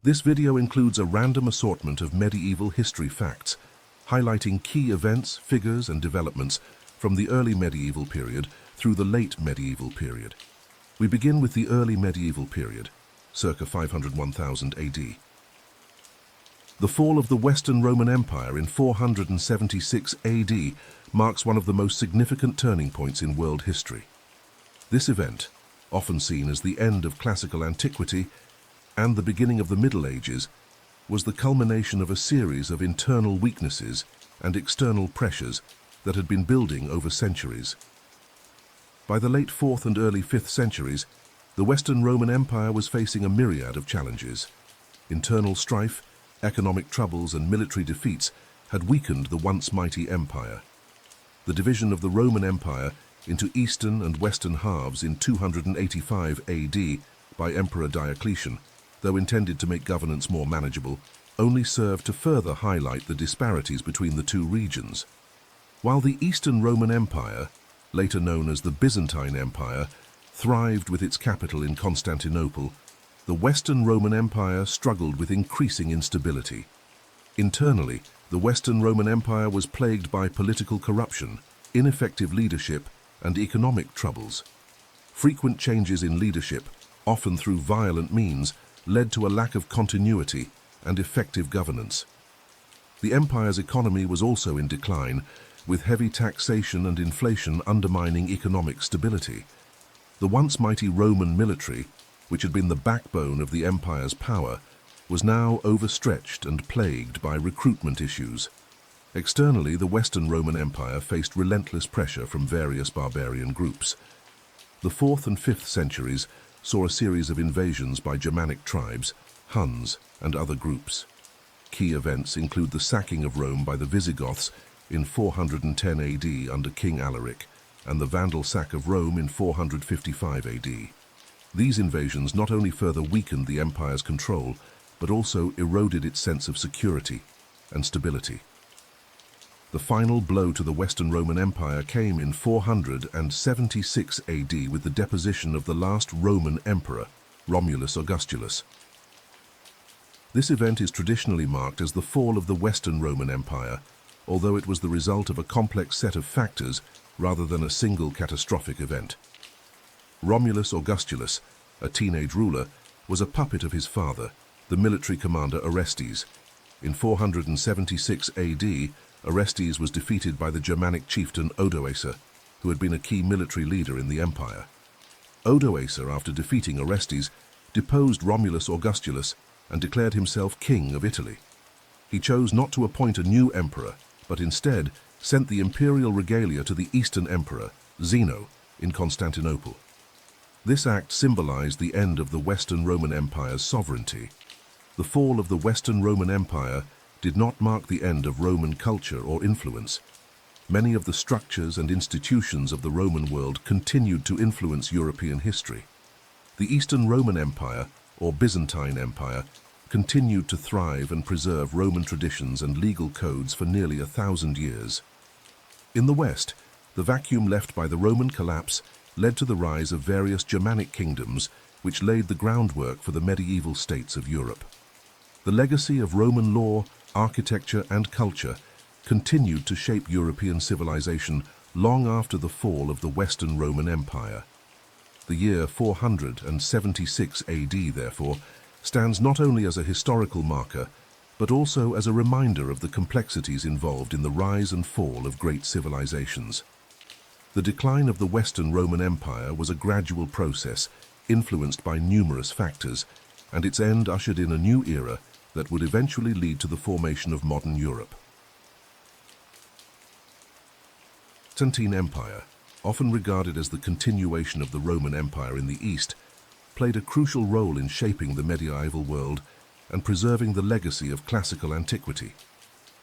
This video includes a random assortment of medieval history facts, highlighting key events, figures, and developments from the early medieval period through the late medieval period. We begin with the early medieval period, circa 501,000 AD. The fall of the Western Roman Empire in 476 AD marks one of the most significant turning points in world history. This event, often seen as the end of classical antiquity and the beginning of the Middle Ages, was the culmination of a series of internal weaknesses and external pressures that had been building over centuries. By the late 4th and early 5th centuries, the Western Roman Empire was facing a myriad of challenges. Internal strife, economic troubles, and military defeats had weakened the once mighty empire. The division of the Roman Empire into eastern and western halves in 285 AD by Emperor Diocletian, though intended to make governance more manageable, only served to further highlight the disparities between the two regions. While the Eastern Roman Empire, later known as the Byzantine Empire, thrived with its capital in Constantinople, the Western Roman Empire struggled with increasing instability. Internally, the Western Roman Empire was plagued by political corruption, ineffective leadership, and economic troubles. Frequent changes in leadership, often through violent means, led to a lack of continuity and effective governance. The empire's economy was also in decline, with heavy taxation and inflation undermining economic stability. The once mighty Roman military, which had been the backbone of the empire's power, was now overstretched and plagued by recruitment issues. Externally, the Western Roman Empire faced relentless pressure from various barbarian groups. The 4th and 5th centuries saw a series of invasions by Germanic tribes, Huns, and other groups. Key events include the sacking of Rome by the Visigoths in 410 AD under King Alaric, and the Vandal sack of Rome in 455 AD. These invasions not only further weakened the empire's control, but also eroded its sense of security and stability. The final blow to the Western Roman Empire came in 476 AD with the deposition of the last Roman emperor, Romulus Augustulus. This event is traditionally marked as the fall of the Western Roman Empire, although it was the result of a complex set of factors rather than a single catastrophic event. Romulus Augustulus, a teenage ruler, was a puppet of his father, the military commander Orestes. In 476 AD, Orestes was defeated by the Germanic chieftain Odoacer, who had been a key military leader in the empire. Odoacer, after defeating Orestes, deposed Romulus Augustulus and declared himself king of Italy. He chose not to appoint a new emperor, but instead sent the imperial regalia to the Eastern emperor, Zeno, in Constantinople. This act symbolized the end of the Western Roman Empire's sovereignty. The fall of the Western Roman Empire did not mark the end of Roman culture or influence. Many of the structures and institutions of the Roman world continued to influence European history. The Eastern Roman Empire, or Byzantine Empire, continued to thrive and preserve Roman traditions and legal codes for nearly 1,000 years. In the West, the vacuum left by the Roman collapse led to the rise of various Germanic kingdoms, which laid the groundwork for the medieval states of Europe. The legacy of Roman law, architecture, and culture continued to shape European civilization long after the fall of the Western Roman Empire. The year 476 AD, therefore, stands not only as a historical marker, but also as a reminder of the complexities involved in the rise and fall of great civilizations. The decline of the Western Roman Empire was a gradual process, influenced by numerous factors, and its end ushered in a new era that would eventually lead to the formation of modern Europe. Byzantine Empire, often regarded as the continuation of the Roman Empire in the East, played a crucial role in shaping the medieval world and preserving the legacy of classical antiquity.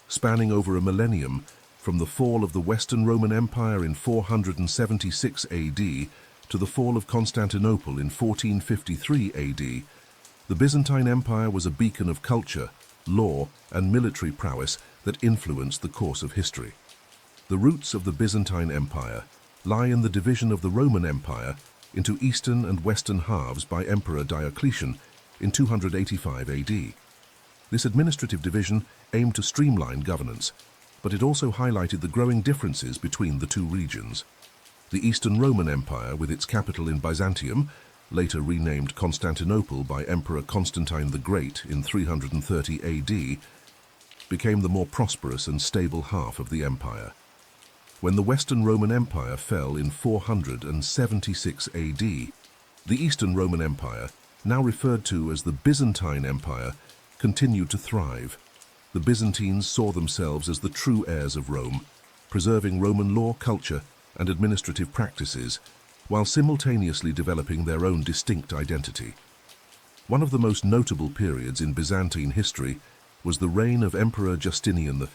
Spanning over a millennium, from the fall of the Western Roman Empire in 476 AD to the fall of Constantinople in 1453 AD, the Byzantine Empire was a beacon of culture, law, and military prowess that influenced the course of history. The roots of the Byzantine Empire lie in the division of the Roman Empire into eastern and western halves by Emperor Diocletian in 285 AD. This administrative division aimed to streamline governance, but it also highlighted the growing differences between the two regions. The Eastern Roman Empire, with its capital in Byzantium, later renamed Constantinople by Emperor Constantine the Great in 330 AD, became the more prosperous and stable half of the empire. When the Western Roman Empire fell in 476 AD, the Eastern Roman Empire, now referred to as the Byzantine Empire, continued to thrive. The Byzantines saw themselves as the true heirs of Rome, preserving Roman law, culture, and administrative practices, while simultaneously developing their own distinct identity. One of the most notable periods in Byzantine history was the reign of Emperor Justinian the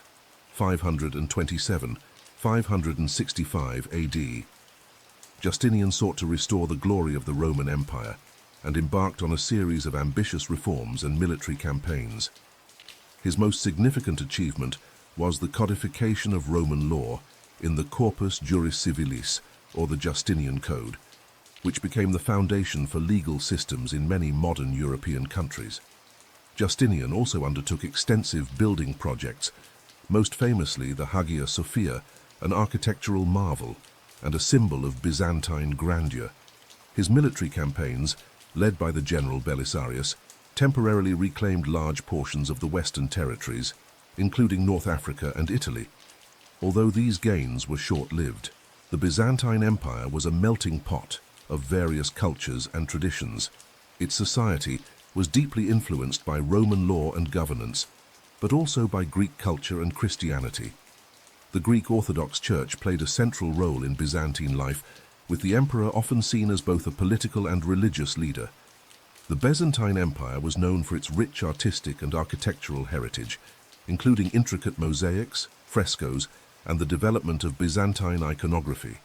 527–565 AD. Justinian sought to restore the glory of the Roman Empire and embarked on a series of ambitious reforms and military campaigns. His most significant achievement was the codification of Roman law in the Corpus Juris Civilis, or the Justinian Code, which became the foundation for legal systems in many modern European countries. Justinian also undertook extensive building projects, most famously the Hagia Sophia, an architectural marvel and a symbol of Byzantine grandeur. His military campaigns, led by the general Belisarius, temporarily reclaimed large portions of the Western territories, including North Africa and Italy. Although these gains were short-lived, the Byzantine Empire was a melting pot of various cultures and traditions. Its society was deeply influenced by Roman law and governance, but also by Greek culture and Christianity. The Greek Orthodox Church played a central role in Byzantine life, with the emperor often seen as both a political and religious leader. The Byzantine Empire was known for its rich artistic and architectural heritage, including intricate mosaics, frescoes, and the development of Byzantine iconography.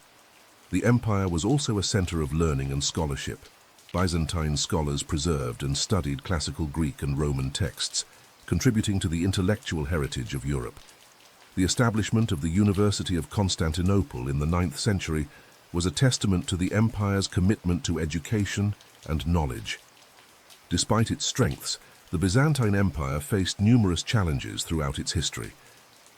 The empire was also a center of learning and scholarship. Byzantine scholars preserved and studied classical Greek and Roman texts, contributing to the intellectual heritage of Europe. The establishment of the University of Constantinople in the 9th century was a testament to the empire's commitment to education and knowledge. Despite its strengths, the Byzantine Empire faced numerous challenges throughout its history.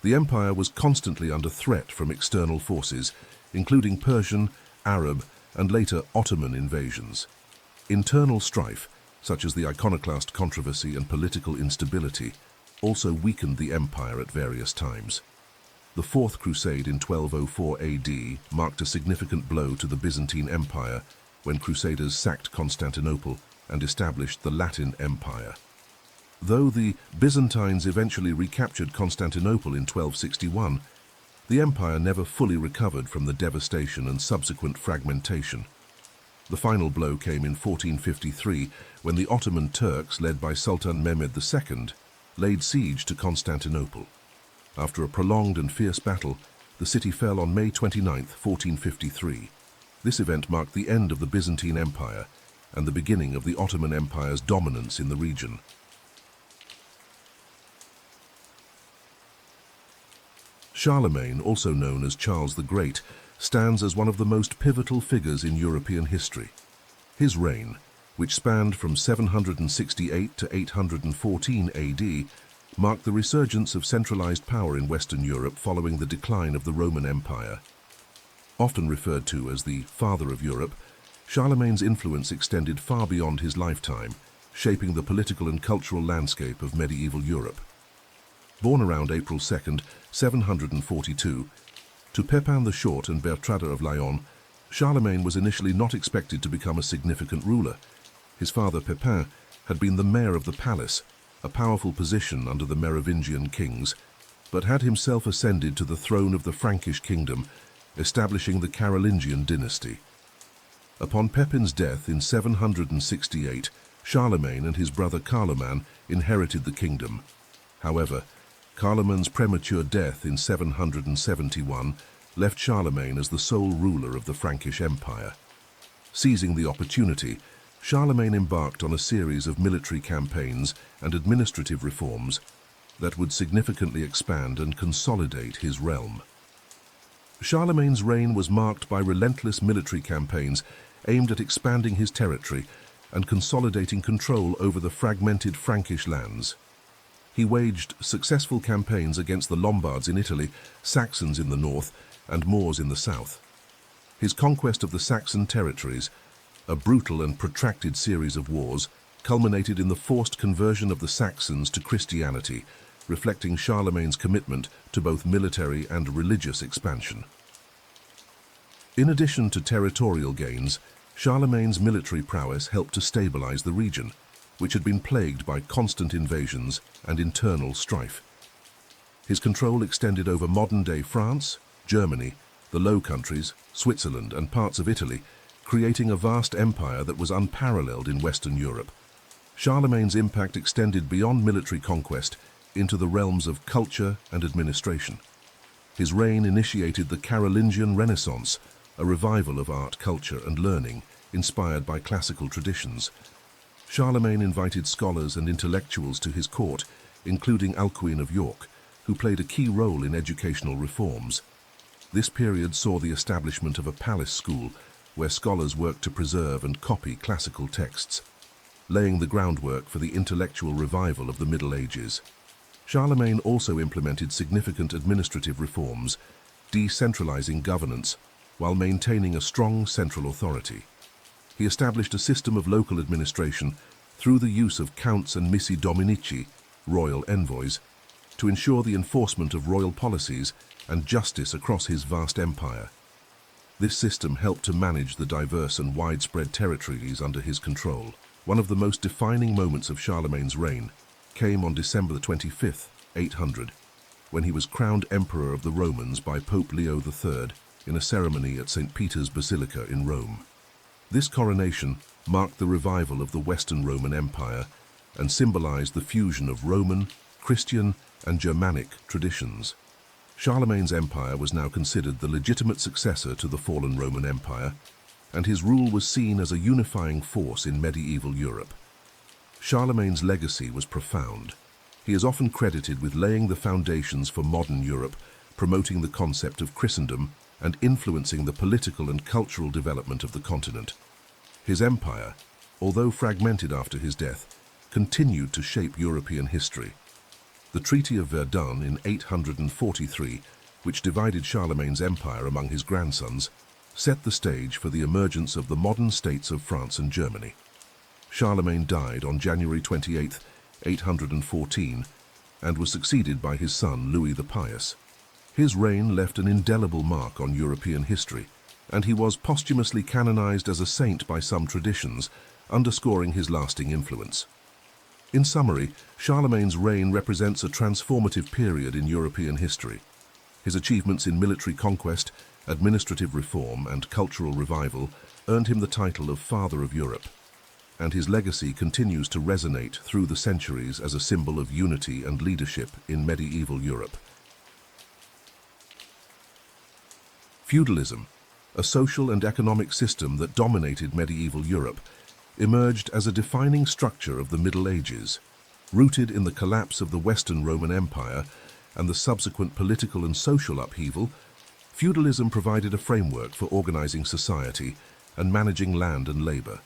The empire was constantly under threat from external forces, including Persian, Arab, and later Ottoman invasions. Internal strife, such as the iconoclast controversy and political instability, also weakened the empire at various times. The Fourth Crusade in 1204 AD marked a significant blow to the Byzantine Empire when Crusaders sacked Constantinople and established the Latin Empire. Though the Byzantines eventually recaptured Constantinople in 1261, the empire never fully recovered from the devastation and subsequent fragmentation. The final blow came in 1453 when the Ottoman Turks, led by Sultan Mehmed II, laid siege to Constantinople. After a prolonged and fierce battle, the city fell on May 29, 1453. This event marked the end of the Byzantine Empire and the beginning of the Ottoman Empire's dominance in the region. Charlemagne, also known as Charles the Great, stands as one of the most pivotal figures in European history. His reign, which spanned from 768 to 814 AD, marked the resurgence of centralized power in Western Europe following the decline of the Roman Empire. Often referred to as the Father of Europe, Charlemagne's influence extended far beyond his lifetime, shaping the political and cultural landscape of medieval Europe. Born around April 2, 742, to Pepin the Short and Bertrada of Lyon, Charlemagne was initially not expected to become a significant ruler. His father Pepin had been the mayor of the palace, a powerful position under the Merovingian kings, but had himself ascended to the throne of the Frankish kingdom, establishing the Carolingian dynasty. Upon Pepin's death in 768, Charlemagne and his brother Carloman inherited the kingdom. However, Carloman's premature death in 771 left Charlemagne as the sole ruler of the Frankish Empire. Seizing the opportunity, Charlemagne embarked on a series of military campaigns and administrative reforms that would significantly expand and consolidate his realm. Charlemagne's reign was marked by relentless military campaigns aimed at expanding his territory and consolidating control over the fragmented Frankish lands. He waged successful campaigns against the Lombards in Italy, Saxons in the north, and Moors in the south. His conquest of the Saxon territories, a brutal and protracted series of wars, culminated in the forced conversion of the Saxons to Christianity, reflecting Charlemagne's commitment to both military and religious expansion. In addition to territorial gains, Charlemagne's military prowess helped to stabilize the region, which had been plagued by constant invasions and internal strife. His control extended over modern-day France, Germany, the Low Countries, Switzerland, and parts of Italy, creating a vast empire that was unparalleled in Western Europe. Charlemagne's impact extended beyond military conquest into the realms of culture and administration. His reign initiated the Carolingian Renaissance, a revival of art, culture, and learning, inspired by classical traditions. Charlemagne invited scholars and intellectuals to his court, including Alcuin of York, who played a key role in educational reforms. This period saw the establishment of a palace school, where scholars worked to preserve and copy classical texts, laying the groundwork for the intellectual revival of the Middle Ages. Charlemagne also implemented significant administrative reforms, decentralizing governance while maintaining a strong central authority. He established a system of local administration through the use of counts and missi dominici, royal envoys, to ensure the enforcement of royal policies and justice across his vast empire. This system helped to manage the diverse and widespread territories under his control. One of the most defining moments of Charlemagne's reign came on December 25th, 800, when he was crowned Emperor of the Romans by Pope Leo III in a ceremony at St. Peter's Basilica in Rome. This coronation marked the revival of the Western Roman Empire and symbolized the fusion of Roman, Christian, and Germanic traditions. Charlemagne's empire was now considered the legitimate successor to the fallen Roman Empire, and his rule was seen as a unifying force in medieval Europe. Charlemagne's legacy was profound. He is often credited with laying the foundations for modern Europe, promoting the concept of Christendom and influencing the political and cultural development of the continent. His empire, although fragmented after his death, continued to shape European history. The Treaty of Verdun in 843, which divided Charlemagne's empire among his grandsons, set the stage for the emergence of the modern states of France and Germany. Charlemagne died on January 28, 814, and was succeeded by his son Louis the Pious. His reign left an indelible mark on European history, and he was posthumously canonized as a saint by some traditions, underscoring his lasting influence. In summary, Charlemagne's reign represents a transformative period in European history. His achievements in military conquest, administrative reform, and cultural revival earned him the title of Father of Europe, and his legacy continues to resonate through the centuries as a symbol of unity and leadership in medieval Europe. Feudalism, a social and economic system that dominated medieval Europe, emerged as a defining structure of the Middle Ages. Rooted in the collapse of the Western Roman Empire and the subsequent political and social upheaval, feudalism provided a framework for organizing society and managing land and labor.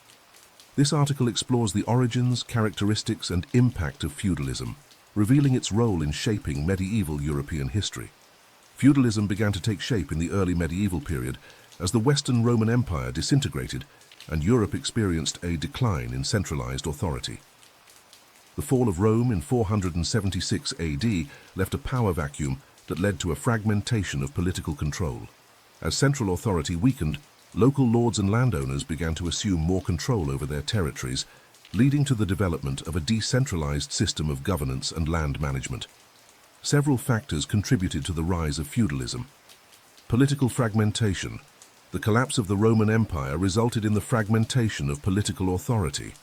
This article explores the origins, characteristics, and impact of feudalism, revealing its role in shaping medieval European history. Feudalism began to take shape in the early medieval period as the Western Roman Empire disintegrated and Europe experienced a decline in centralized authority. The fall of Rome in 476 AD left a power vacuum that led to a fragmentation of political control. As central authority weakened, local lords and landowners began to assume more control over their territories, leading to the development of a decentralized system of governance and land management. Several factors contributed to the rise of feudalism. Political fragmentation. The collapse of the Roman Empire resulted in the fragmentation of political authority.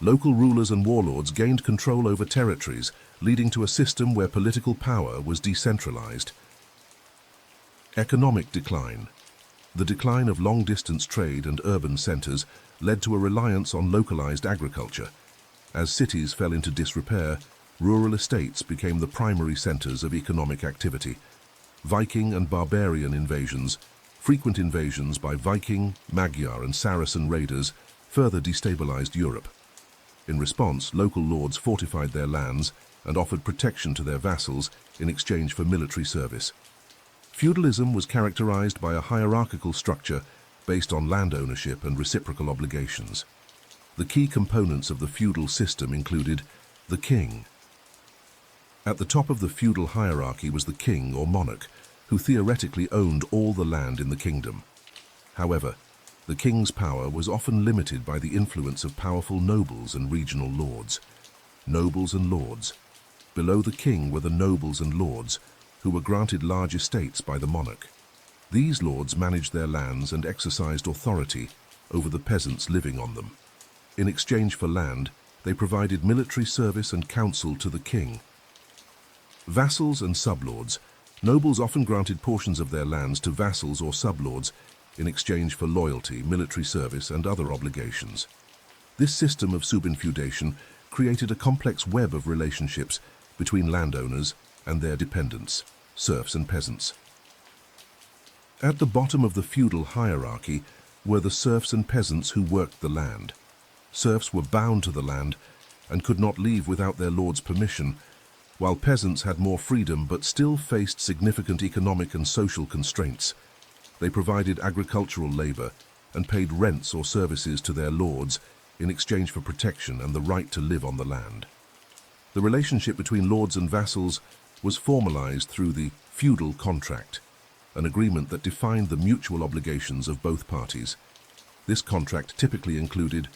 Local rulers and warlords gained control over territories, leading to a system where political power was decentralized. Economic decline. The decline of long-distance trade and urban centers led to a reliance on localized agriculture. As cities fell into disrepair, rural estates became the primary centers of economic activity. Viking and barbarian invasions, frequent invasions by Viking, Magyar, and Saracen raiders, further destabilized Europe. In response, local lords fortified their lands and offered protection to their vassals in exchange for military service. Feudalism was characterized by a hierarchical structure based on land ownership and reciprocal obligations. The key components of the feudal system included the king. At the top of the feudal hierarchy was the king or monarch, who theoretically owned all the land in the kingdom. However, the king's power was often limited by the influence of powerful nobles and regional lords. Nobles and lords. Below the king were the nobles and lords, who were granted large estates by the monarch. These lords managed their lands and exercised authority over the peasants living on them. In exchange for land, they provided military service and counsel to the king. Vassals and sublords. Nobles often granted portions of their lands to vassals or sublords in exchange for loyalty, military service, and other obligations. This system of subinfeudation created a complex web of relationships between landowners and their dependents, serfs and peasants. At the bottom of the feudal hierarchy were the serfs and peasants who worked the land. Serfs were bound to the land and could not leave without their lord's permission, while peasants had more freedom but still faced significant economic and social constraints. They provided agricultural labor and paid rents or services to their lords in exchange for protection and the right to live on the land. The relationship between lords and vassals was formalized through the feudal contract, an agreement that defined the mutual obligations of both parties. This contract typically included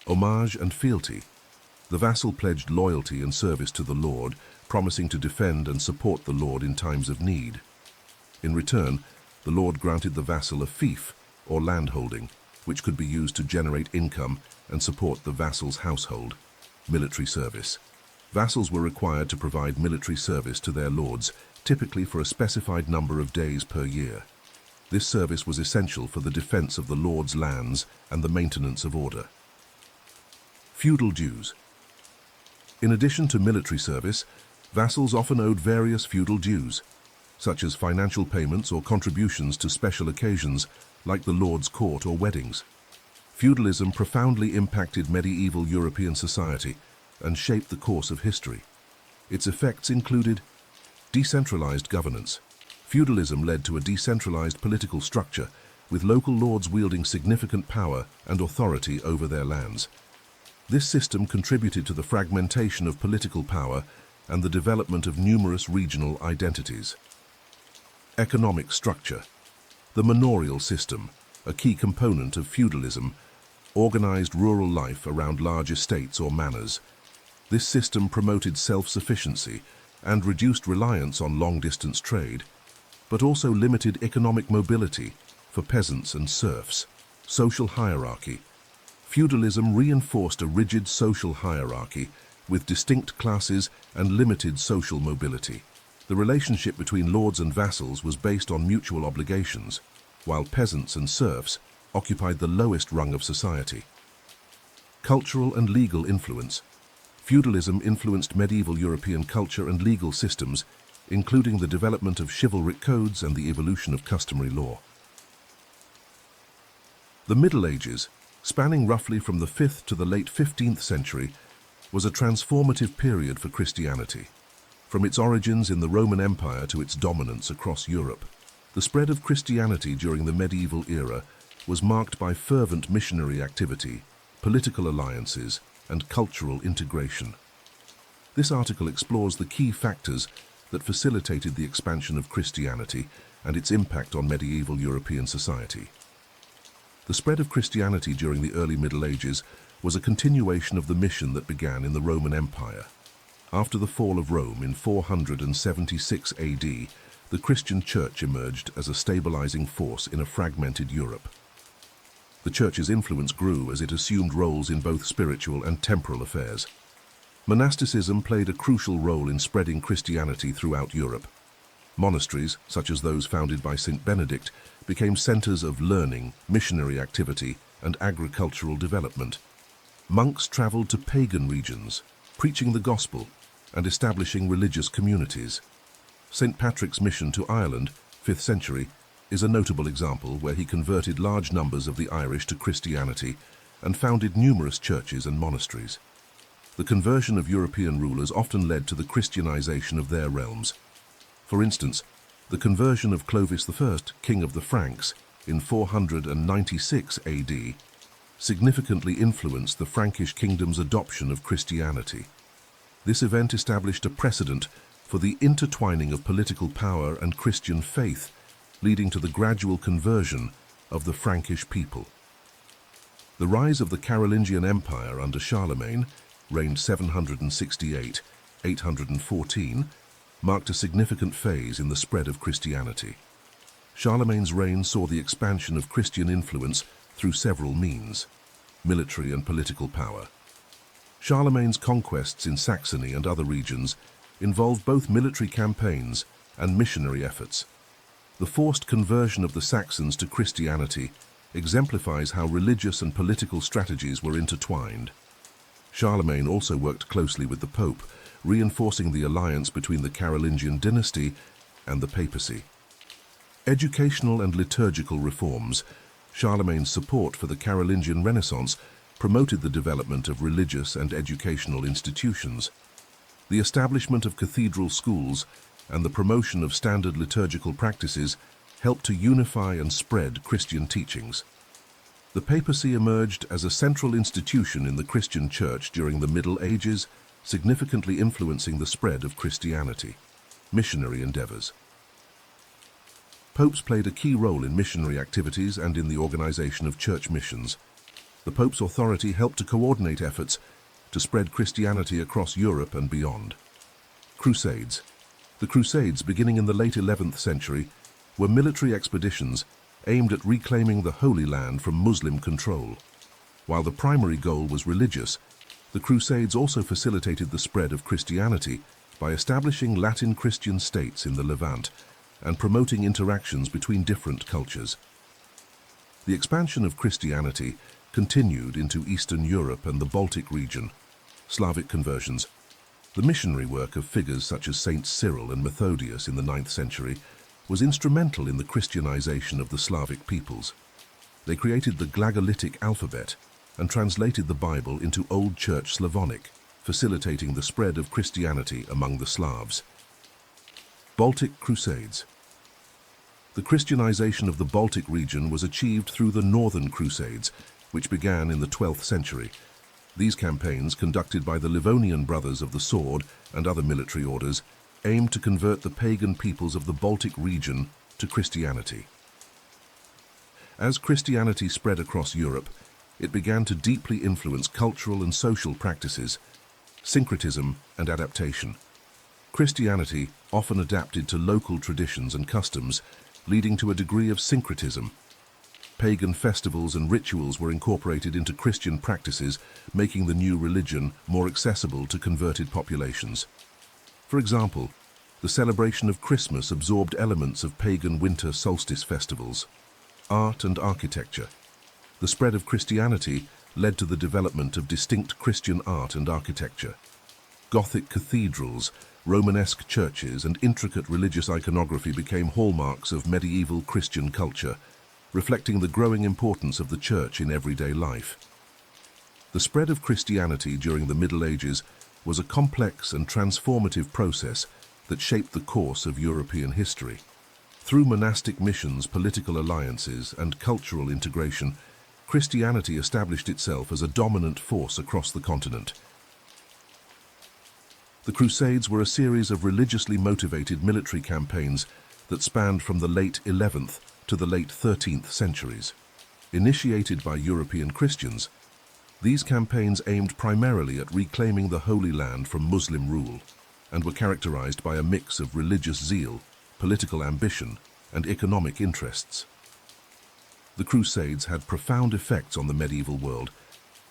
homage and fealty. The vassal pledged loyalty and service to the lord, promising to defend and support the lord in times of need. In return, the lord granted the vassal a fief, or landholding, which could be used to generate income and support the vassal's household. Military service. Vassals were required to provide military service to their lords, typically for a specified number of days per year. This service was essential for the defense of the lord's lands and the maintenance of order. Feudal dues. In addition to military service, vassals often owed various feudal dues, such as financial payments or contributions to special occasions like the lord's court or weddings. Feudalism profoundly impacted medieval European society and shaped the course of history. Its effects included decentralized governance. Feudalism led to a decentralized political structure, with local lords wielding significant power and authority over their lands. This system contributed to the fragmentation of political power and the development of numerous regional identities. Economic structure. The manorial system, a key component of feudalism, organized rural life around large estates or manors. This system promoted self-sufficiency and reduced reliance on long-distance trade, but also limited economic mobility for peasants and serfs. Social hierarchy. Feudalism reinforced a rigid social hierarchy with distinct classes and limited social mobility. The relationship between lords and vassals was based on mutual obligations, while peasants and serfs occupied the lowest rung of society. Cultural and legal influence. Feudalism influenced medieval European culture and legal systems, including the development of chivalric codes and the evolution of customary law. The Middle Ages, spanning roughly from the 5th to the late 15th century, was a transformative period for Christianity. From its origins in the Roman Empire to its dominance across Europe, the spread of Christianity during the medieval era was marked by fervent missionary activity, political alliances, and cultural integration. This article explores the key factors that facilitated the expansion of Christianity and its impact on medieval European society. The spread of Christianity during the early Middle Ages was a continuation of the mission that began in the Roman Empire. After the fall of Rome in 476 AD, the Christian Church emerged as a stabilizing force in a fragmented Europe. The Church's influence grew as it assumed roles in both spiritual and temporal affairs. Monasticism played a crucial role in spreading Christianity throughout Europe. Monasteries, such as those founded by Saint Benedict, became centers of learning, missionary activity, and agricultural development. Monks traveled to pagan regions, preaching the gospel and establishing religious communities. St. Patrick's mission to Ireland, 5th century, is a notable example where he converted large numbers of the Irish to Christianity and founded numerous churches and monasteries. The conversion of European rulers often led to the Christianization of their realms. For instance, the conversion of Clovis I, king of the Franks, in 496 AD, significantly influenced the Frankish kingdom's adoption of Christianity. This event established a precedent for the intertwining of political power and Christian faith, leading to the gradual conversion of the Frankish people. The rise of the Carolingian Empire under Charlemagne, reigned 768–814, marked a significant phase in the spread of Christianity. Charlemagne's reign saw the expansion of Christian influence through several means: military and political power. Charlemagne's conquests in Saxony and other regions involved both military campaigns and missionary efforts. The forced conversion of the Saxons to Christianity exemplifies how religious and political strategies were intertwined. Charlemagne also worked closely with the Pope, reinforcing the alliance between the Carolingian dynasty and the papacy. Educational and liturgical reforms. Charlemagne's support for the Carolingian Renaissance promoted the development of religious and educational institutions. The establishment of cathedral schools and the promotion of standard liturgical practices helped to unify and spread Christian teachings. The papacy emerged as a central institution in the Christian Church during the Middle Ages, significantly influencing the spread of Christianity. Missionary endeavors. Popes played a key role in missionary activities and in the organization of church missions. The Pope's authority helped to coordinate efforts to spread Christianity across Europe and beyond. Crusades. The Crusades, beginning in the late 11th century, were military expeditions aimed at reclaiming the Holy Land from Muslim control. While the primary goal was religious, the Crusades also facilitated the spread of Christianity by establishing Latin Christian states in the Levant and promoting interactions between different cultures. The expansion of Christianity continued into Eastern Europe and the Baltic region. Slavic conversions. The missionary work of figures such as Saints Cyril and Methodius in the 9th century was instrumental in the Christianization of the Slavic peoples. They created the Glagolitic alphabet and translated the Bible into Old Church Slavonic, facilitating the spread of Christianity among the Slavs. Baltic Crusades. The Christianization of the Baltic region was achieved through the Northern Crusades, which began in the 12th century. These campaigns, conducted by the Livonian Brothers of the Sword and other military orders, aimed to convert the pagan peoples of the Baltic region to Christianity. As Christianity spread across Europe, it began to deeply influence cultural and social practices, syncretism and adaptation. Christianity often adapted to local traditions and customs, leading to a degree of syncretism. Pagan festivals and rituals were incorporated into Christian practices, making the new religion more accessible to converted populations. For example, the celebration of Christmas absorbed elements of pagan winter solstice festivals. Art and architecture. The spread of Christianity led to the development of distinct Christian art and architecture. Gothic cathedrals, Romanesque churches, and intricate religious iconography became hallmarks of medieval Christian culture, reflecting the growing importance of the church in everyday life. The spread of Christianity during the Middle Ages was a complex and transformative process that shaped the course of European history. Through monastic missions, political alliances, and cultural integration, Christianity established itself as a dominant force across the continent. The Crusades were a series of religiously motivated military campaigns that spanned from the late 11th to the late 13th centuries. Initiated by European Christians, these campaigns aimed primarily at reclaiming the Holy Land from Muslim rule and were characterized by a mix of religious zeal, political ambition, and economic interests. The Crusades had profound effects on the medieval world,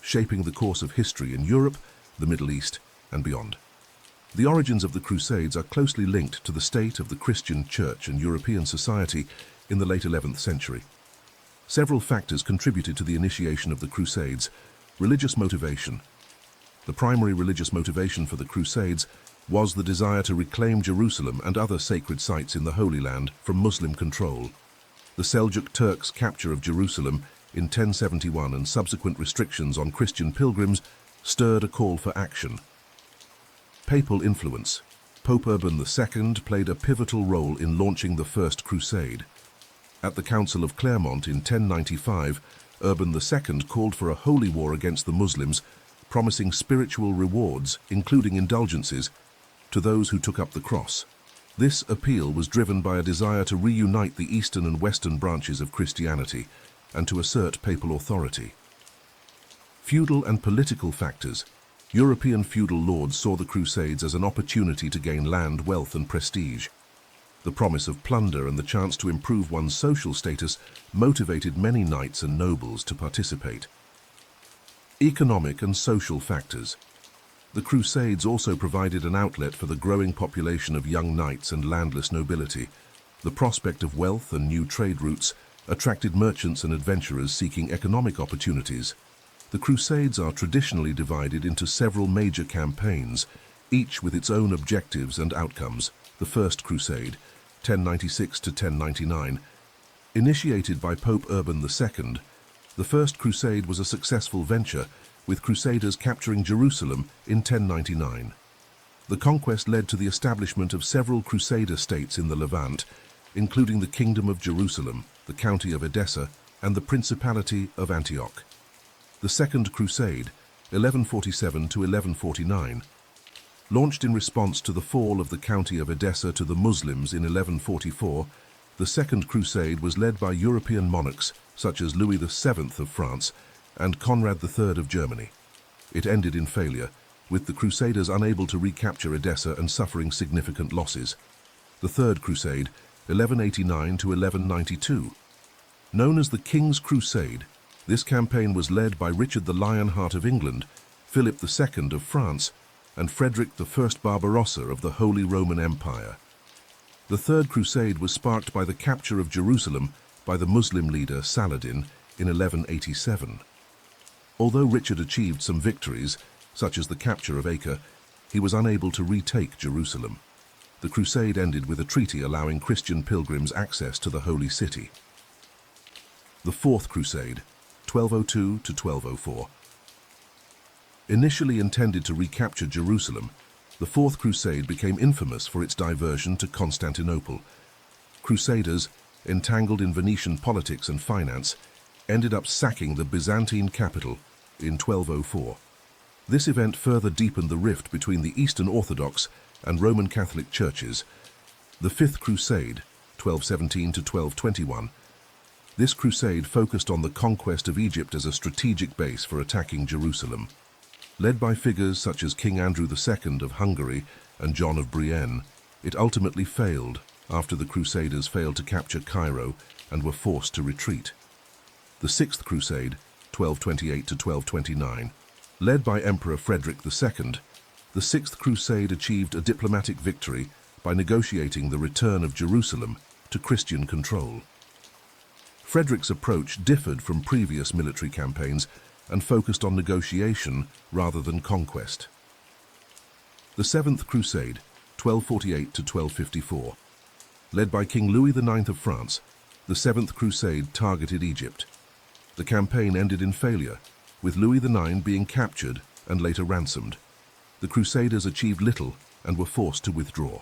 shaping the course of history in Europe, the Middle East, and beyond. The origins of the Crusades are closely linked to the state of the Christian Church and European society in the late 11th century. Several factors contributed to the initiation of the Crusades. Religious motivation. The primary religious motivation for the Crusades was the desire to reclaim Jerusalem and other sacred sites in the Holy Land from Muslim control. The Seljuk Turks' capture of Jerusalem in 1071 and subsequent restrictions on Christian pilgrims stirred a call for action. Papal influence. Pope Urban II played a pivotal role in launching the First Crusade. At the Council of Clermont in 1095, Urban II called for a holy war against the Muslims, promising spiritual rewards, including indulgences, to those who took up the cross. This appeal was driven by a desire to reunite the eastern and western branches of Christianity and to assert papal authority. Feudal and political factors. European feudal lords saw the Crusades as an opportunity to gain land, wealth, and prestige. The promise of plunder and the chance to improve one's social status motivated many knights and nobles to participate. Economic and social factors. The Crusades also provided an outlet for the growing population of young knights and landless nobility. The prospect of wealth and new trade routes attracted merchants and adventurers seeking economic opportunities. The Crusades are traditionally divided into several major campaigns, each with its own objectives and outcomes. The First Crusade, 1096 to 1099, initiated by Pope Urban II, the First Crusade was a successful venture, with Crusaders capturing Jerusalem in 1099. The conquest led to the establishment of several Crusader states in the Levant, including the Kingdom of Jerusalem, the County of Edessa, and the Principality of Antioch. The Second Crusade, 1147 to 1149, launched in response to the fall of the County of Edessa to the Muslims in 1144, the Second Crusade was led by European monarchs such as Louis VII of France and Conrad III of Germany. It ended in failure, with the Crusaders unable to recapture Edessa and suffering significant losses. The Third Crusade, 1189 to 1192. Known as the King's Crusade, this campaign was led by Richard the Lionheart of England, Philip II of France, and Frederick I Barbarossa of the Holy Roman Empire. The Third Crusade was sparked by the capture of Jerusalem by the Muslim leader Saladin in 1187. Although Richard achieved some victories, such as the capture of Acre, he was unable to retake Jerusalem. The crusade ended with a treaty allowing Christian pilgrims access to the Holy City. The Fourth Crusade, 1202 to 1204. Initially intended to recapture Jerusalem, the Fourth Crusade became infamous for its diversion to Constantinople. Crusaders, entangled in Venetian politics and finance, ended up sacking the Byzantine capital in 1204. This event further deepened the rift between the Eastern Orthodox and Roman Catholic churches. The Fifth Crusade, 1217 to 1221. This crusade focused on the conquest of Egypt as a strategic base for attacking Jerusalem. Led by figures such as King Andrew II of Hungary and John of Brienne, it ultimately failed after the Crusaders failed to capture Cairo and were forced to retreat. The Sixth Crusade, 1228 to 1229. Led by Emperor Frederick II, the Sixth Crusade achieved a diplomatic victory by negotiating the return of Jerusalem to Christian control. Frederick's approach differed from previous military campaigns and focused on negotiation rather than conquest. The Seventh Crusade, 1248 to 1254. Led by King Louis IX of France, the Seventh Crusade targeted Egypt. The campaign ended in failure, with Louis IX being captured and later ransomed. The Crusaders achieved little and were forced to withdraw.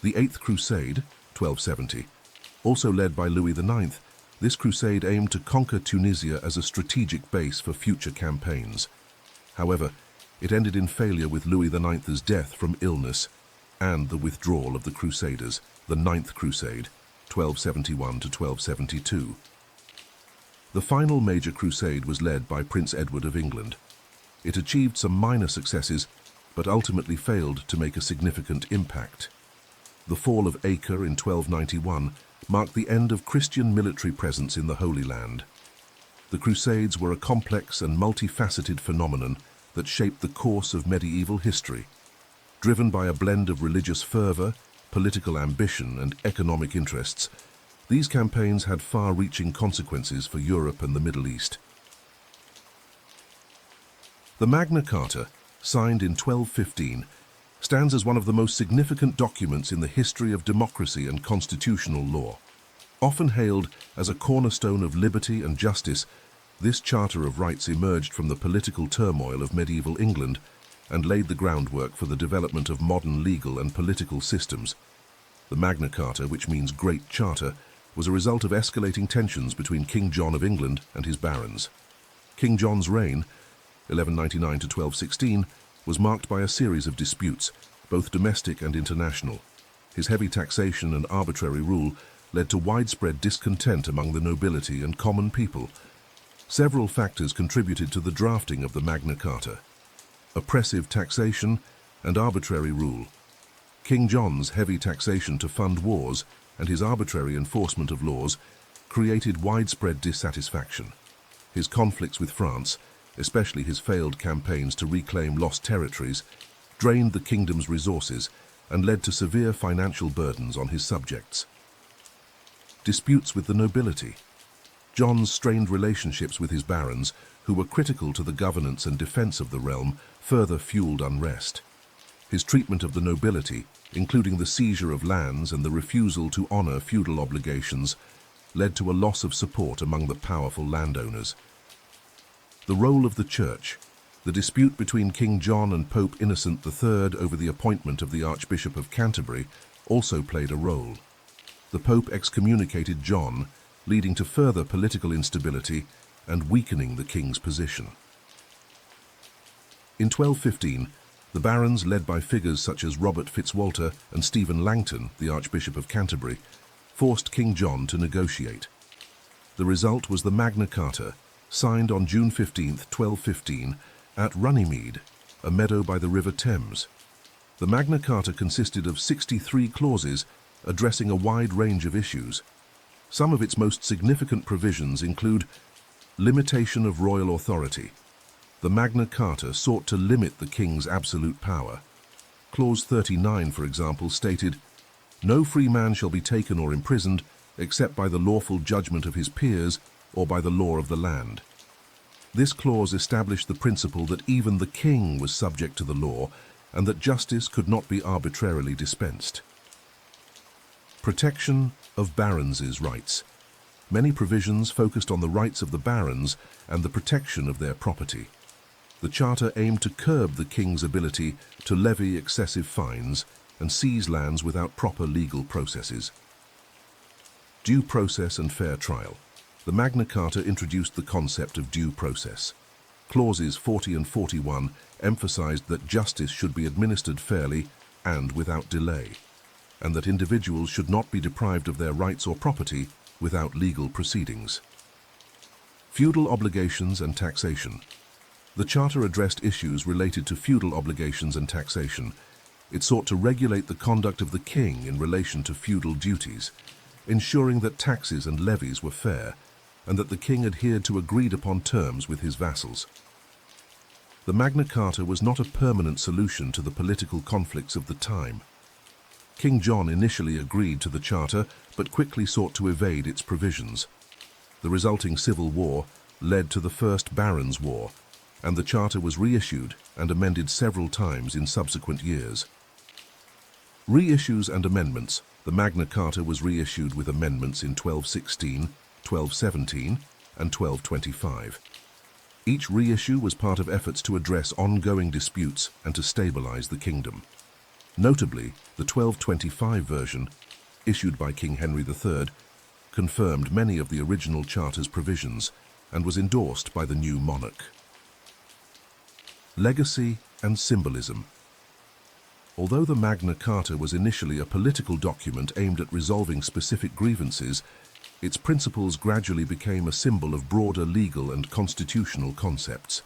The Eighth Crusade, 1270, also led by Louis IX, this crusade aimed to conquer Tunisia as a strategic base for future campaigns. However, it ended in failure with Louis IX's death from illness and the withdrawal of the Crusaders, the Ninth Crusade, 1271 to 1272. The final major crusade was led by Prince Edward of England. It achieved some minor successes, but ultimately failed to make a significant impact. The fall of Acre in 1291 marked the end of Christian military presence in the Holy Land. The Crusades were a complex and multifaceted phenomenon that shaped the course of medieval history. Driven by a blend of religious fervor, political ambition, and economic interests, these campaigns had far-reaching consequences for Europe and the Middle East. The Magna Carta, signed in 1215, stands as one of the most significant documents in the history of democracy and constitutional law. Often hailed as a cornerstone of liberty and justice, this Charter of Rights emerged from the political turmoil of medieval England and laid the groundwork for the development of modern legal and political systems. The Magna Carta, which means Great Charter, was a result of escalating tensions between King John of England and his barons. King John's reign, 1199 to 1216, was marked by a series of disputes, both domestic and international. His heavy taxation and arbitrary rule led to widespread discontent among the nobility and common people. Several factors contributed to the drafting of the Magna Carta: oppressive taxation and arbitrary rule. King John's heavy taxation to fund wars and his arbitrary enforcement of laws created widespread dissatisfaction. His conflicts with France, especially his failed campaigns to reclaim lost territories, drained the kingdom's resources and led to severe financial burdens on his subjects. Disputes with the nobility. John's strained relationships with his barons, who were critical to the governance and defense of the realm, further fueled unrest. His treatment of the nobility, including the seizure of lands and the refusal to honor feudal obligations, led to a loss of support among the powerful landowners. The role of the Church. The dispute between King John and Pope Innocent III over the appointment of the Archbishop of Canterbury also played a role. The Pope excommunicated John, leading to further political instability and weakening the king's position. In 1215, the barons, led by figures such as Robert Fitzwalter and Stephen Langton, the Archbishop of Canterbury, forced King John to negotiate. The result was the Magna Carta, signed on June 15, 1215, at Runnymede, a meadow by the River Thames. The Magna Carta consisted of 63 clauses addressing a wide range of issues. Some of its most significant provisions include limitation of royal authority. The Magna Carta sought to limit the king's absolute power. Clause 39, for example, stated, "No free man shall be taken or imprisoned except by the lawful judgment of his peers or by the law of the land." This clause established the principle that even the king was subject to the law and that justice could not be arbitrarily dispensed. Protection of barons' rights. Many provisions focused on the rights of the barons and the protection of their property. The Charter aimed to curb the king's ability to levy excessive fines and seize lands without proper legal processes. Due process and fair trial. The Magna Carta introduced the concept of due process. Clauses 40 and 41 emphasized that justice should be administered fairly and without delay, and that individuals should not be deprived of their rights or property without legal proceedings. Feudal obligations and taxation. The Charter addressed issues related to feudal obligations and taxation. It sought to regulate the conduct of the king in relation to feudal duties, ensuring that taxes and levies were fair, and that the king adhered to agreed-upon terms with his vassals. The Magna Carta was not a permanent solution to the political conflicts of the time. King John initially agreed to the Charter, but quickly sought to evade its provisions. The resulting civil war led to the First Barons' War, and the Charter was reissued and amended several times in subsequent years. Reissues and amendments. The Magna Carta was reissued with amendments in 1216, 1217, and 1225. Each reissue was part of efforts to address ongoing disputes and to stabilize the kingdom. Notably, the 1225 version, issued by King Henry III, confirmed many of the original Charter's provisions and was endorsed by the new monarch. Legacy and symbolism. Although the Magna Carta was initially a political document aimed at resolving specific grievances, its principles gradually became a symbol of broader legal and constitutional concepts.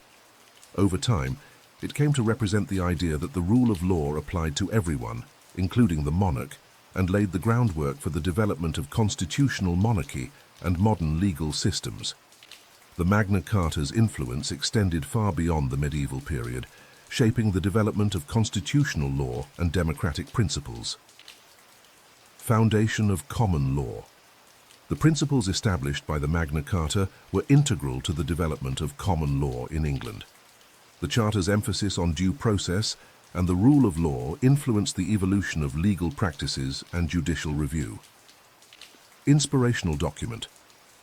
Over time, it came to represent the idea that the rule of law applied to everyone, including the monarch, and laid the groundwork for the development of constitutional monarchy and modern legal systems. The Magna Carta's influence extended far beyond the medieval period, shaping the development of constitutional law and democratic principles. Foundation of common law. The principles established by the Magna Carta were integral to the development of common law in England. The Charter's emphasis on due process and the rule of law influenced the evolution of legal practices and judicial review. Inspirational document.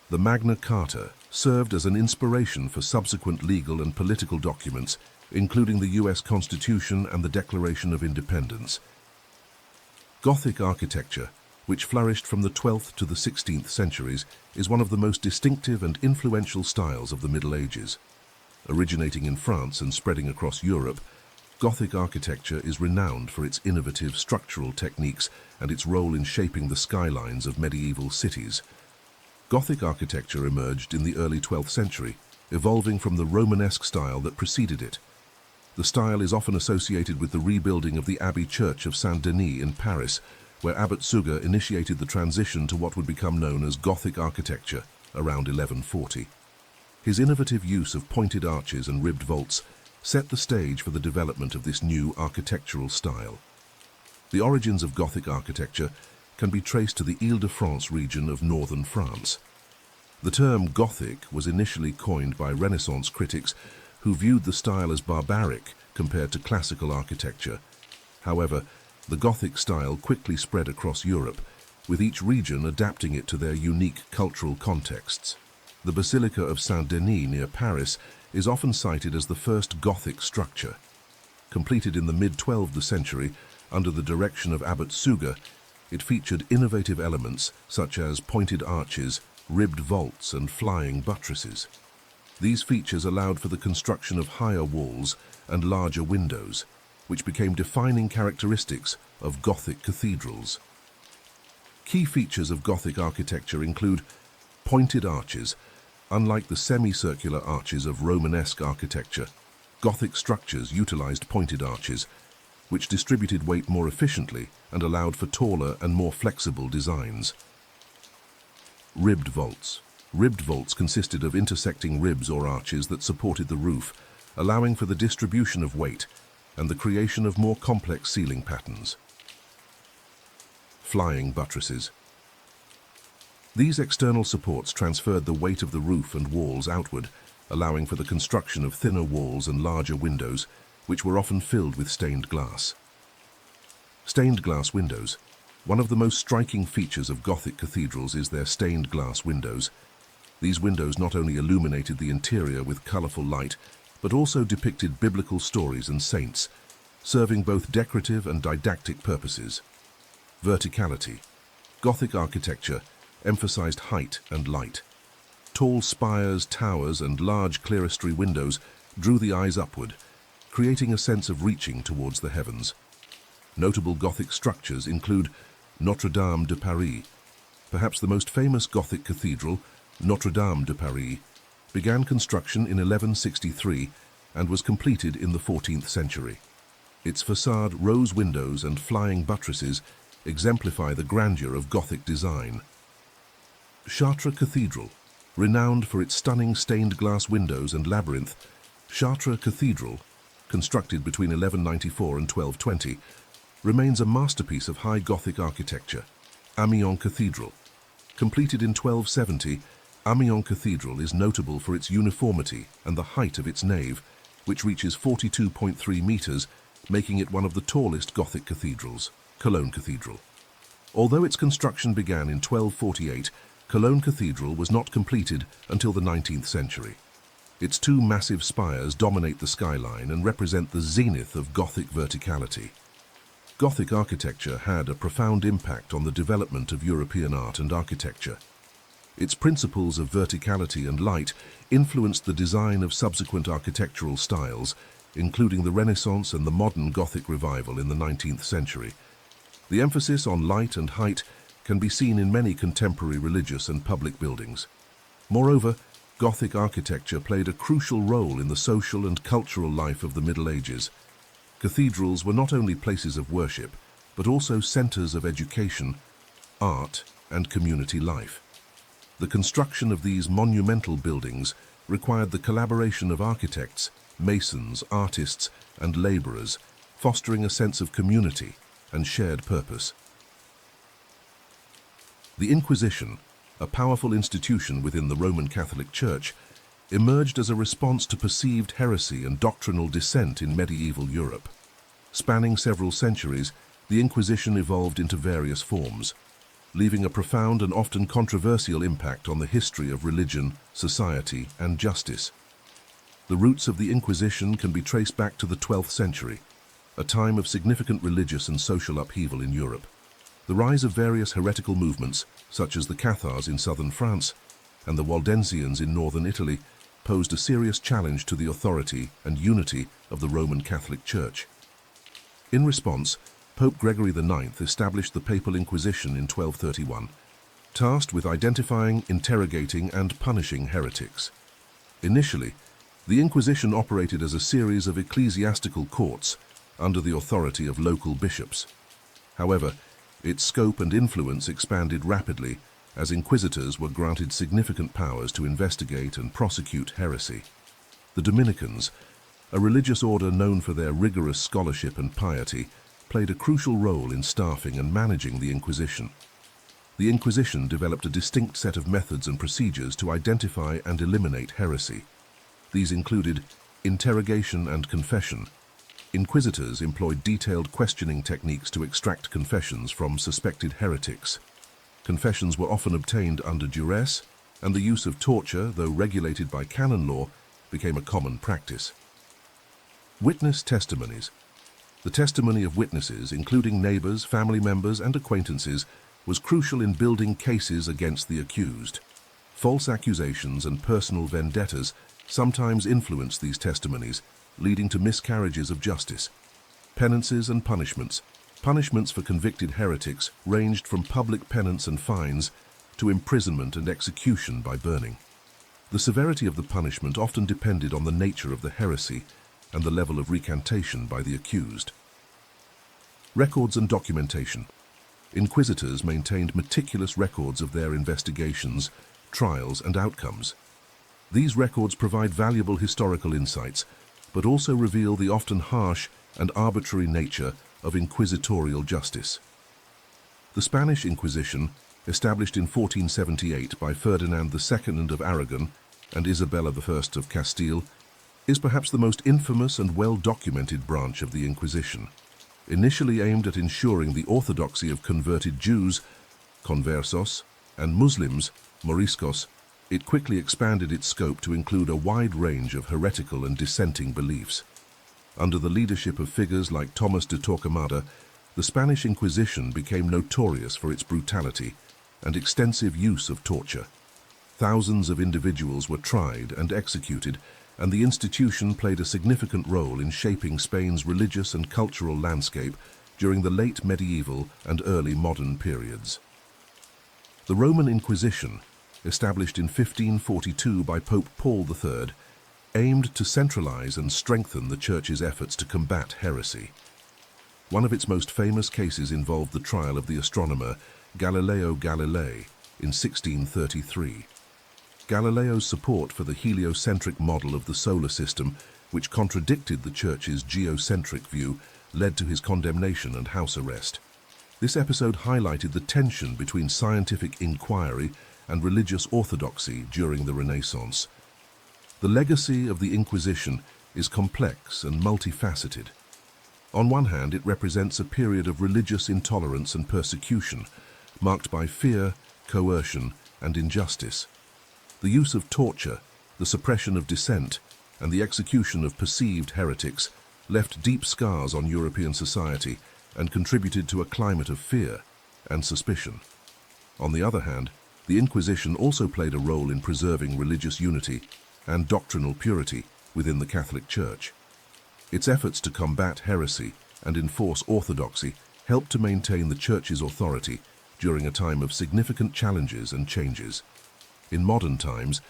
The Magna Carta served as an inspiration for subsequent legal and political documents, including the US Constitution and the Declaration of Independence. Gothic architecture, which flourished from the 12th to the 16th centuries, is one of the most distinctive and influential styles of the Middle Ages. Originating in France and spreading across Europe, Gothic architecture is renowned for its innovative structural techniques and its role in shaping the skylines of medieval cities. Gothic architecture emerged in the early 12th century, evolving from the Romanesque style that preceded it. The style is often associated with the rebuilding of the Abbey Church of Saint-Denis in Paris, where Abbot Suger initiated the transition to what would become known as Gothic architecture around 1140. His innovative use of pointed arches and ribbed vaults set the stage for the development of this new architectural style. The origins of Gothic architecture can be traced to the Île-de-France region of northern France. The term Gothic was initially coined by Renaissance critics who viewed the style as barbaric compared to classical architecture. However, the Gothic style quickly spread across Europe, with each region adapting it to their unique cultural contexts. The Basilica of Saint-Denis near Paris is often cited as the first Gothic structure. Completed in the mid-12th century under the direction of Abbot Suger, it featured innovative elements such as pointed arches, ribbed vaults, and flying buttresses. These features allowed for the construction of higher walls and larger windows, which became defining characteristics of Gothic cathedrals. Key features of Gothic architecture include pointed arches. Unlike the semicircular arches of Romanesque architecture, Gothic structures utilized pointed arches, which distributed weight more efficiently and allowed for taller and more flexible designs. Ribbed vaults. Ribbed vaults consisted of intersecting ribs or arches that supported the roof, allowing for the distribution of weight and the creation of more complex ceiling patterns. Flying buttresses. These external supports transferred the weight of the roof and walls outward, allowing for the construction of thinner walls and larger windows, which were often filled with stained glass. Stained glass windows. One of the most striking features of Gothic cathedrals is their stained glass windows. These windows not only illuminated the interior with colorful light, but also depicted biblical stories and saints, serving both decorative and didactic purposes. Verticality. Gothic architecture emphasized height and light. Tall spires, towers, and large clerestory windows drew the eyes upward, creating a sense of reaching towards the heavens. Notable Gothic structures include Notre Dame de Paris. Perhaps the most famous Gothic cathedral, Notre Dame de Paris, began construction in 1163 and was completed in the 14th century. Its facade, rose windows, and flying buttresses exemplify the grandeur of Gothic design. Chartres Cathedral. Renowned for its stunning stained glass windows and labyrinth, Chartres Cathedral, constructed between 1194 and 1220, remains a masterpiece of high Gothic architecture. Amiens Cathedral. Completed in 1270, Amiens Cathedral is notable for its uniformity and the height of its nave, which reaches 42.3 meters, making it one of the tallest Gothic cathedrals. Cologne Cathedral. Although its construction began in 1248, Cologne Cathedral was not completed until the 19th century. Its two massive spires dominate the skyline and represent the zenith of Gothic verticality. Gothic architecture had a profound impact on the development of European art and architecture. Its principles of verticality and light influenced the design of subsequent architectural styles, including the Renaissance and the modern Gothic revival in the 19th century. The emphasis on light and height can be seen in many contemporary religious and public buildings. Moreover, Gothic architecture played a crucial role in the social and cultural life of the Middle Ages. Cathedrals were not only places of worship, but also centers of education, art, and community life. The construction of these monumental buildings required the collaboration of architects, masons, artists, and laborers, fostering a sense of community and shared purpose. The Inquisition, a powerful institution within the Roman Catholic Church, emerged as a response to perceived heresy and doctrinal dissent in medieval Europe. Spanning several centuries, the Inquisition evolved into various forms. leaving a profound and often controversial impact on the history of religion, society, and justice. The roots of the Inquisition can be traced back to the 12th century, a time of significant religious and social upheaval in Europe. The rise of various heretical movements, such as the Cathars in southern France and the Waldensians in northern Italy, posed a serious challenge to the authority and unity of the Roman Catholic Church. In response, Pope Gregory IX established the Papal Inquisition in 1231, tasked with identifying, interrogating, and punishing heretics. Initially, the Inquisition operated as a series of ecclesiastical courts under the authority of local bishops. However, its scope and influence expanded rapidly as inquisitors were granted significant powers to investigate and prosecute heresy. The Dominicans, a religious order known for their rigorous scholarship and piety, played a crucial role in staffing and managing the Inquisition. The Inquisition developed a distinct set of methods and procedures to identify and eliminate heresy. These included interrogation and confession. Inquisitors employed detailed questioning techniques to extract confessions from suspected heretics. Confessions were often obtained under duress, and the use of torture, though regulated by canon law, became a common practice. Witness testimonies. The testimony of witnesses, including neighbors, family members, and acquaintances, was crucial in building cases against the accused. False accusations and personal vendettas sometimes influenced these testimonies, leading to miscarriages of justice. Penances and punishments. Punishments for convicted heretics ranged from public penance and fines to imprisonment and execution by burning. The severity of the punishment often depended on the nature of the heresy and the level of recantation by the accused. Records and documentation. Inquisitors maintained meticulous records of their investigations, trials, and outcomes. These records provide valuable historical insights, but also reveal the often harsh and arbitrary nature of inquisitorial justice. The Spanish Inquisition, established in 1478 by Ferdinand II of Aragon and Isabella I of Castile, is perhaps the most infamous and well-documented branch of the Inquisition. Initially aimed at ensuring the orthodoxy of converted Jews, conversos, and Muslims, moriscos, it quickly expanded its scope to include a wide range of heretical and dissenting beliefs. Under the leadership of figures like Thomas de Torquemada, the Spanish Inquisition became notorious for its brutality and extensive use of torture. Thousands of individuals were tried and executed, and the institution played a significant role in shaping Spain's religious and cultural landscape during the late medieval and early modern periods. The Roman Inquisition, established in 1542 by Pope Paul III, aimed to centralize and strengthen the Church's efforts to combat heresy. One of its most famous cases involved the trial of the astronomer Galileo Galilei in 1633. Galileo's support for the heliocentric model of the solar system, which contradicted the Church's geocentric view, led to his condemnation and house arrest. This episode highlighted the tension between scientific inquiry and religious orthodoxy during the Renaissance. The legacy of the Inquisition is complex and multifaceted. On one hand, it represents a period of religious intolerance and persecution, marked by fear, coercion, and injustice. The use of torture, the suppression of dissent, and the execution of perceived heretics left deep scars on European society and contributed to a climate of fear and suspicion. On the other hand, the Inquisition also played a role in preserving religious unity and doctrinal purity within the Catholic Church. Its efforts to combat heresy and enforce orthodoxy helped to maintain the Church's authority during a time of significant challenges and changes. In modern times,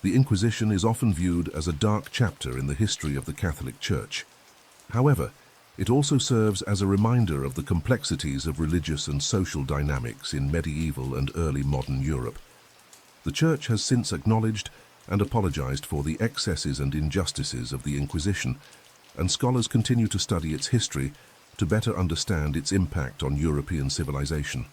the Inquisition is often viewed as a dark chapter in the history of the Catholic Church. However, it also serves as a reminder of the complexities of religious and social dynamics in medieval and early modern Europe. The Church has since acknowledged and apologized for the excesses and injustices of the Inquisition, and scholars continue to study its history to better understand its impact on European civilization.